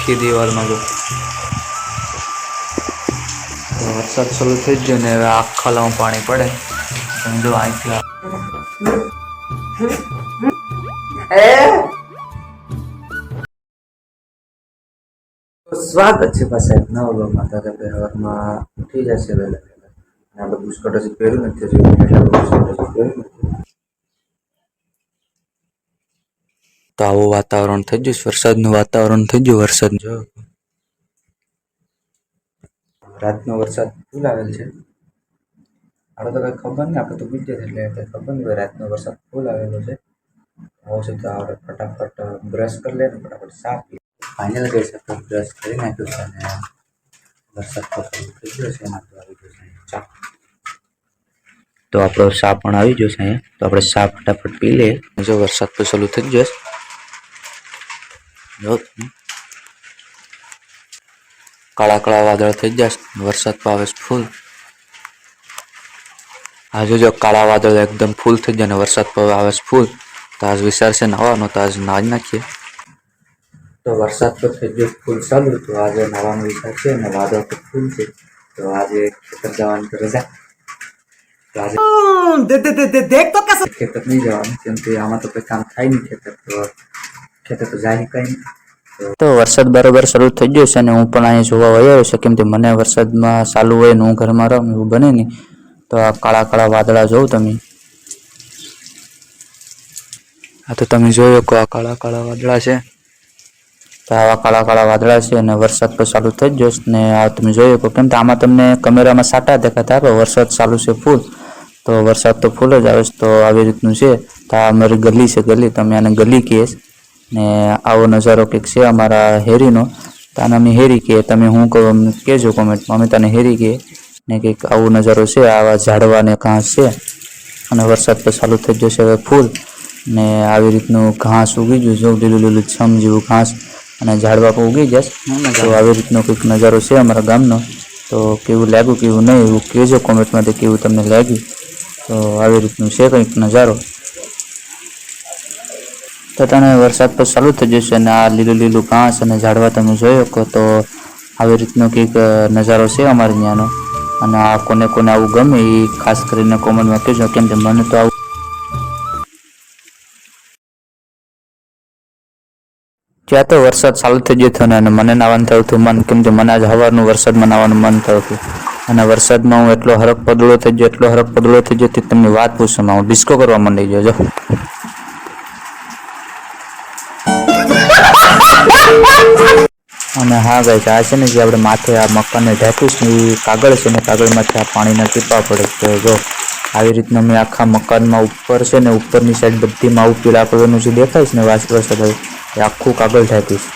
આખી દિવાલમાં જો વરસાદ ચાલુ થઈ ગયો ને હવે આખા લાવું પાણી પડે સમજો અહીંથી સ્વાગત છે પાછા એક નવા બ્લોગમાં. તો આપણે હવારમાં ઉઠી જશે વહેલા વહેલા અને આપણે બુસ્કટ હજી પહેર્યું નથી તો આવું વાતાવરણ થઈ ગયું વરસાદનું વાતાવરણ થઈ ગયું. વરસાદ જો રાતનો વરસાદ ફૂલ આવેલ છે. આપણે તો કઈ ખબર નહીં, આપણે તો બીજે એટલે કઈ ખબર નહીં હોય. રાતનો વરસાદ ફૂલ આવેલો છે. આવશે તો આપણે ફટાફટ બ્રશ કરી લે ને ફટાફટ સાફ ફાઇનલ ગઈ છે. બ્રશ કરી નાખ્યું છે અને વરસાદ તો શરૂ થઈ ગયો છે. એમાં તો આવી ગયો છે ચા. તો આપણો ચા પણ આવી ગયો છે અહીંયા. તો આપણે ચા ફટાફટ પી લઈએ. જો વરસાદ તો ચાલુ થઈ ગયો છે. જો કાળા કાળા વાદળ થઈ જશે. વરસાદ તો આવે ફૂલ. આજે જો કાળા વાદળ એકદમ ફૂલ થઈ જાય ને વરસાદ તો આવે ફૂલ. તો આજ વિચાર છે નવાનો, તો આજ નાજ નાખીએ. તો વરસાદ તો થઈ ગયો ફૂલ ચાલુ. તો આજે નવાનો વિચાર છે અને વાદળ તો ફૂલ છે. તો આજે ખેતર જવાની તો રજા. તો આજે ખેતર નહીં જવાનું કેમ કે આમાં તો કઈ કામ થાય નહીં. ખેતર તો જાય કઈ નહીં. તો વરસાદ બરાબર શરૂ થઈ ગયો છે અને હું પણ અહીંયા જોવા વયો છે કેમ કે મને વરસાદમાં ચાલુ હોય ને હું ઘરમાં રહું એવું બને નહીં. તો આ કાળા કાળા વાદળા જોઉં તમે. આ તો તમે જોયો કે આ કાળા કાળા વાદળા છે. તો આવા કાળા કાળા વાદળા છે અને વરસાદ તો ચાલુ થઈ જ જશે ને. આ તમે જોયો કે કેમ કે આમાં તમને કેમેરામાં સાટા દેખાતા પણ વરસાદ ચાલુ છે ફૂલ. તો વરસાદ તો ફૂલ જ આવે છે. તો આવી રીતનું છે. તો આ અમારી ગલી છે. ગલી તમે આને ગલી કહીએ ને આવો નજારો કંઈક છે અમારા હેરીનો. તો આને અમે હેરી કહીએ. તમે હું કહું અમને કહેજો કોમેન્ટમાં. અમે તને હેરી કહીએ ને કંઈક આવો નજારો છે. આવા ઝાડવા ને ઘાસ છે અને વરસાદ તો ચાલુ થઈ જશે હવે ફૂલ. ને આવી રીતનું ઘાસ ઉગી ગયું જો લીલું લીલું છમ જેવું ઘાસ અને ઝાડવા પણ ઉગી જશે. તો આવી રીતનો કંઈક નજારો છે અમારા ગામનો. તો કેવું લાગ્યું કેવું નહીં એવું કહેજો કોમેન્ટમાંથી કેવું તમને લાગ્યું. તો આવી રીતનું છે કંઈક નજારો. તો તને વરસાદ તો ચાલુ થઈ જશે અને આ લીલું લીલું ઘાસ અને ઝાડવા તમે જોયો કે તો આવી રીતનો કંઈક નજારો છે અમારે ત્યાંનો. અને આ કોને કોને આવું ગમે એ ખાસ કરીને કોમેન્ટમાં કહેજો કેમ કે મને તો આવું ત્યાં તો વરસાદ ચાલુ થઈ ગયો હતો ને અને મને નાવાનું થયું હતું મન કેમ કે મને આજ સવારનું વરસાદમાં નાવાનું મન થયું હતું. અને વરસાદમાં હું એટલો હરખ પદળો થઈ ગયો તે તમને વાત પૂછવામાં હું ડિસ્કો કરવા માંડી ગયો. જો અને હા ગાઈસ આ છે ને જે આપણે માથે આ મકાનને ઢાંક્યું છે ને એ કાગળ છે ને કાગળમાંથી આ પાણીના ટીપા પડે. તો જો આવી રીતના મેં આખા મકાનમાં ઉપર છે ને ઉપરની સાઈડ બધીમાં આવું પીળા કલરનું જે દેખાય છે ને વરસાદ એ આખું કાગળ ઢાંક્યું છે.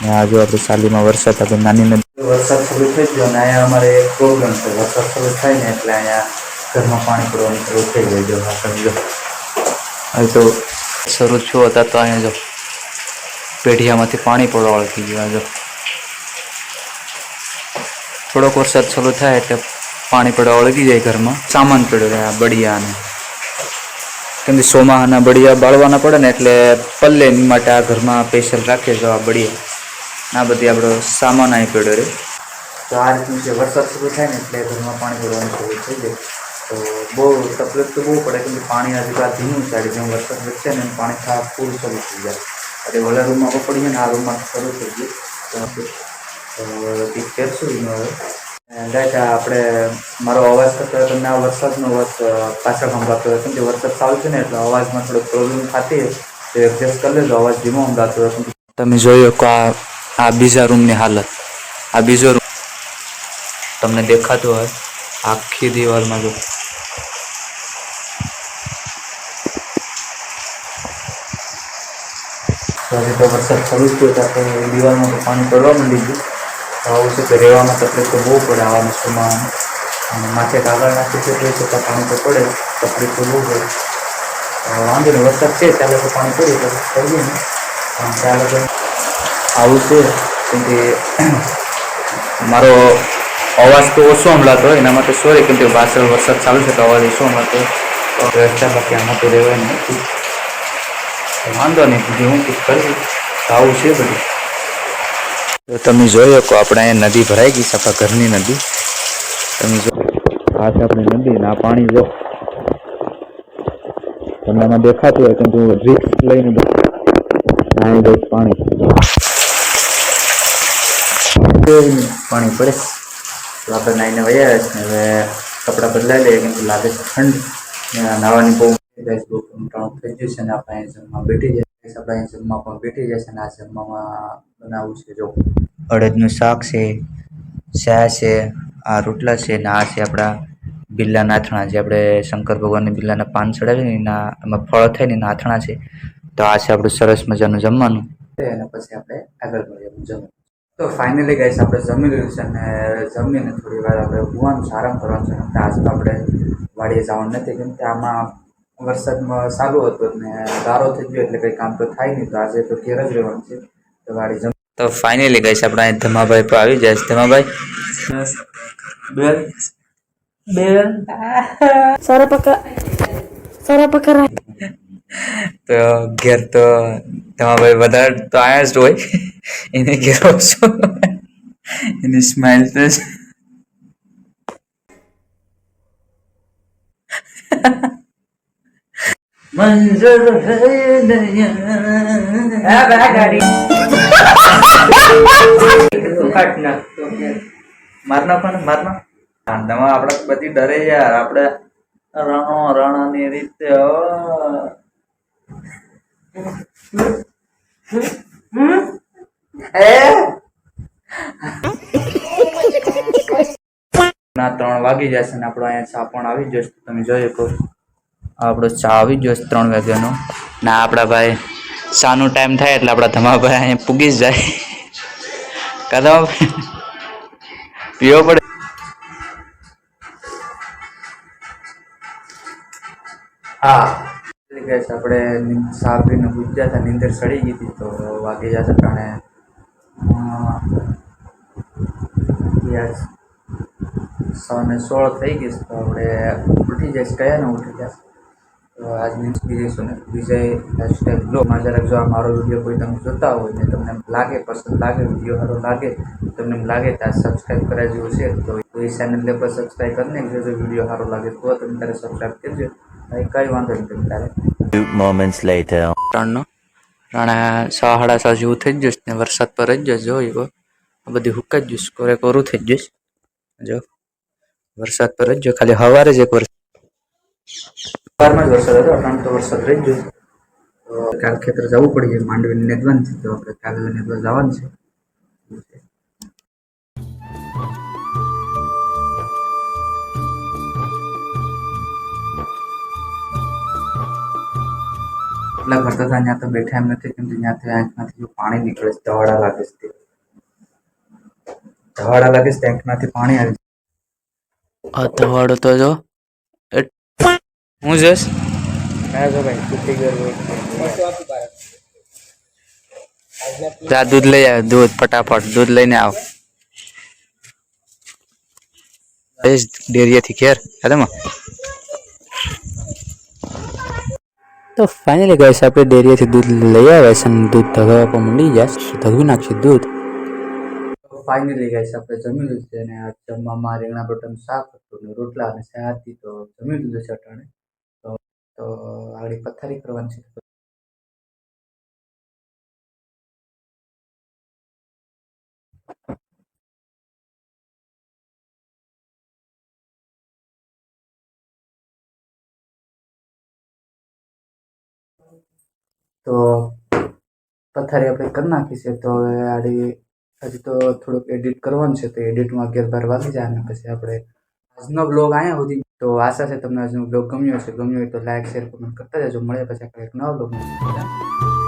ને આ જો આપણે સાલીમાં વરસાદ આપણે નાની વરસાદ શરૂ થઈ ગયો અને અહીંયા અમારે એક પ્રોબ્લેમ છે. વરસાદ શરૂ થાય ને એટલે અહીંયા ઘરમાં પાણી પડવાનું શરૂ થઈ જાય. જો હા સમજો હવે તો શરૂ થયો હતા તો અહીંયા જો પેઢિયામાંથી પાણી પડવા વળગી ગયું. જો થોડોક વરસાદ શરૂ થાય એટલે પાણી પડવા વળગી જાય ઘરમાં. સામાન પડ્યો રહે આ બળિયાને કેમ કે સોમાહાના બળિયા બાળવાના પડે ને એટલે પલ્લે માટે આ ઘરમાં સ્પેશિયલ રાખે જો આ બળિયા આ બધી આપણો સામાન અહીં પડ્યો રહે. તો આ રીતનું છે. વરસાદ શરૂ થાય ને એટલે ઘરમાં પાણી પડવાનું શરૂ થઈ જાય. તો બહુ તકલીફ તો બહુ પડે કેમ કે પાણી હજુ આ ધીમું ચાલે. જેમ વરસાદ વચ્ચે ને પાણી ખાવા ફૂલ શરૂ થઈ જાય. એટલે ઓલા રૂમમાં પડીએ ને આ રૂમમાં શરૂ થઈ ગયું. તો કંઈક કરશું એનો હવે રાઈટ. આપણે મારો અવાજ કરતો હોય તમને આ વરસાદનો અવાજ પાછળ સંભળાતો હોય કેમ કે વરસાદ ચાલુ છે ને એટલે અવાજમાં થોડોક પ્રોબ્લેમ થતી હોય તો એડજસ્ટ કરી લેજો. અવાજ ધીમો સંભળાતો હોય. તમે જોયો કે આ બીજા રૂમની હાલત. આ બીજો રૂમ તમને દેખાતો હોય આખી દિવાલમાં જો તો વરસાદ શરૂ થયો તો આપણે દિવાલમાં તો પાણી પડવા માંડી ગયું. આવું છે કે રહેવામાં તકલીફ તો બહુ પડે આવા વસ્તુમાં. અને માથે કાગળ નાખી છે તો છતાં પાણી તો પડે. તકલીફ તો બહુ પડે. વાંધો નહીં વરસાદ છે ત્યારે તો પાણી પડે તો કરીએ ને ચાલે તો આવું છે. કેમ કે મારો અવાજ તો ઓછો સંભળાતો હોય એના માટે સોરી કેમ કે પાછળ વરસાદ ચાલુ છે તો અવાજ ઓછો સંભળાતો હોય. બાકી આમાં તો રહેવાય નથી. વાંધો નહીં બીજું હું કંઈક કરીશ. આવું છે બધું. તો તમે જોઈ શકો આપણે અહીંયા નદી ભરાઈ ગઈ છે, આપણા ઘરની નદી. તમે જો આ છે આપણી નદી ને આ પાણી જો તમને આમાં દેખાતું હોય કે તું રિસ્ક લઈને પાણી દઈશ. પાણી પાણી પડે તો આપણે નાઈને વયા છે. હવે કપડાં બદલાઈ લઈએ કેમ કે લાગે છે ઠંડ. નાવાની બહુ કંટાળું થઈ ગયું છે ને આપણે જમવા બેઠી જાય. આપણે જમવા પણ બેઠી જશે ને આ જમવામાં બનાવવું છે જો અડદનું શાક છે, ચા છે, આ રોટલા છે ને આ છે આપણા બિલ્લા નાથણા, જે આપણે શંકર ભગવાનને બિલ્લાના પાન ચડાવીને એના એમાં ફળ થાય ને એના નાથણા છે. તો આ છે આપણું સરસ મજાનું જમવાનું અને પછી આપણે આગળ મળીએ જમવાનું. તો ફાઇનલી ગાઈસ આપણે જમી લીધું છે અને જમીને થોડી વાર આપણે ઊંઘવાનું છે, આરામ કરવાનું છે. આજ તો આપણે વાડીએ જવાનું નથી કેમ કે આમાં વરસાદમાં ચાલુ હતો ને ગારો થઈ ગયો એટલે કંઈ કામ તો થાય નહીં. તો આજે તો ઘેર જ રહેવાનું છે. તો વાડી જમ તો ફાઇનલી ગાઈસ આપણે અહીં ધમાભાઈ પર આવી જાય છે. ધમાભાઈ બેલ બેલ Suara pekerja. તો ઘેર તો ધમાભાઈ વધારે તો આયા જ હોય. એને ઘેર ઓછો એની સ્માઇલ તો મંજર મારના પણ મારના દવા આપણે બધી ડરે યાર. આપણે રાણાની રીતે ના 3 વાગી જશે ને આપણો અહીંયા ચા પણ આવી જશે. તમે જોઈ શકો આપણો ચા આવી ગયો 3 વાગ્યાનો. ના આપણા ભાઈ ચાનો ટાઈમ થાય એટલે આપણા ધમાભાઈ અહીંયા પૂગી જ જાય. કદમ પીવો પડે. હા આપણે ચા પીને પૂછ્યા હતા, નીંદર સડી ગઈ હતી. તો વાગી જશે કારણે 16 થઈ ગઈ. તો આપણે ઉઠી જઈશ. કયા ને ઉઠી જશે. તો આજની બીજું ને વિજય લાઈફસ્ટાઈલ બ્લોગમાં જરાક જો આ મારો વિડીયો કોઈ તમે જોતા હોય ને તમને લાગે પસંદ લાગે વિડીયો સારો લાગે તમને એમ લાગે કે આ સબસ્ક્રાઈબ કરાય જેવું છે તો એ ચેનલને પર સબસ્ક્રાઈબ કરી નાખજો. જો વિડીયો સારો લાગે તો તમે તારે સબસ્ક્રાઈબ કરજો. કઈ વાંધો નહીં તમે તારે. 2 moments later. ત્રણનો રાણા 6:30 જેવું થઈ જશે ને વરસાદ પર જ જશે. જો આ બધી હુકાઈ જ જશે, કોરે કોરું થઈ જશે. જો વરસાદ પર જ જો ખાલી સવારે જ એક સવારમાં જ વરસાદ હતો. અટાણ તો વરસાદ રહી ગયો. તો કાલ ખેતર જવું પડી માંડવીને નેદવાનું છે. તો આપણે કાલે નેદવા જવાનું છે. એટલા કરતા હતા ત્યાં તો બેઠા એમ નથી કેમ કે ત્યાંથી આંખમાંથી જો પાણી નીકળે છે. ધવાડા લાગે છે, ધવાડા લાગે છે. આંખમાંથી પાણી આવે. આ ધવાડો તો જો હું જઈશ જા દૂધ લઈ આવ. દૂધ ફટાફટ દૂધ લઈને આવ. ડેરીએથી ઘેર કદમાં. તો ફાઇનલી ગાઈસ આપણે ડેરીએથી દૂધ લઈ આવ્યા છે અને દૂધ ધગાવવા પણ મંડી જશે. ધગવી નાખશે દૂધ. ફાઇનલી ગાઈસ આપણે જમી લીધું છે અને આ જમવામાં રીંગણા બટાનું શાક હતું ને રોટલા અને ચા હતી. તો જમી લીધું છે અટાણે. તો આગળ પથારી કરવાની છે. તો પથારી આપણે કરી નાખી છે. તો હવે આડી હજી તો થોડુંક એડિટ કરવાનું છે. તો એડિટમાં 11-12 વાગી જાય અને પછી આપણે આજનો બ્લોગ અહીંયા સુધી. તો આશા છે તમને આજનો બ્લોગ ગમ્યો હશે. ગમ્યો હોય તો લાઈક શેર કમેન્ટ કરતા જજો. મળે પછી આપણે એક નવા બ્લોગમાં.